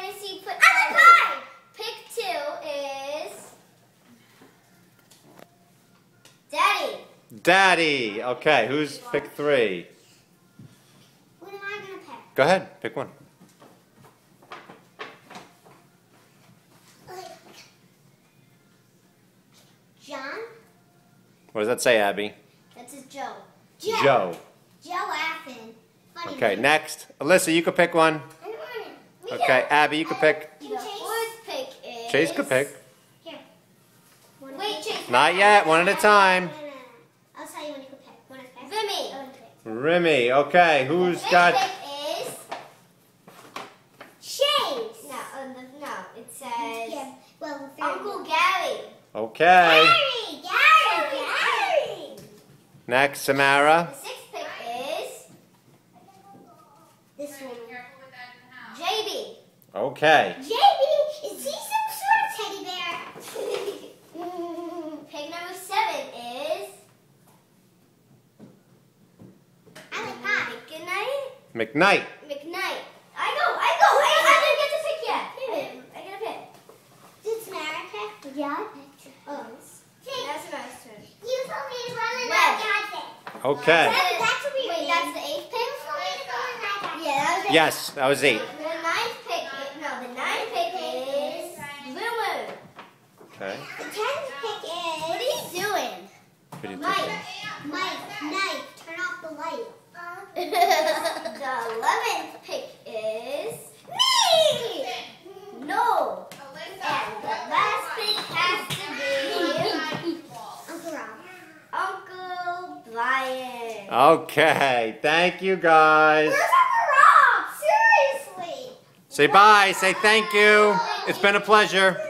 Nancy put 5. Pick 2 is Daddy. Daddy. Okay, who's pick 3? What am I gonna pick? Go ahead, pick one. John. What does that say, Abby? That says Joe. Joe. Joe Affen. Funny Okay, name. next. Alyssa, you can pick one. I don't want it. Okay, Abby, you can pick. The fourth pick is... Chase could pick. Here. Wait, Chase. Not yet, one at a time. I'll tell you when you can pick. When I pick. Remy. Remy, okay, who's got... The fifth pick is... Chase. No, it says... Yeah. Well, Uncle Gary. Okay. Gary. Next, Samara. The sixth pick is... This one. JB. Okay. JB, is he some sort of teddy bear? Pick number 7 is... I like that. McKnight. McKnight. I didn't get to pick yet. I gotta pick. Did Samara pick? Yeah, I picked. Oh. That's Samara's turn. You told me to run and I got it. Okay. Wait, that's the 8th pick? Yeah, that was 8. Yes, that was 8. The 9th pick is Boomer. Okay. The 10th pick is... What are you doing? Who did you Mike, Knight, turn off the light. The 11th pick is... Me! No. And the last pick has to be... Uncle Rob. Uncle Brian. Okay, thank you guys. Where's Uncle Rob? Seriously. Say bye, say thank you. It's been a pleasure.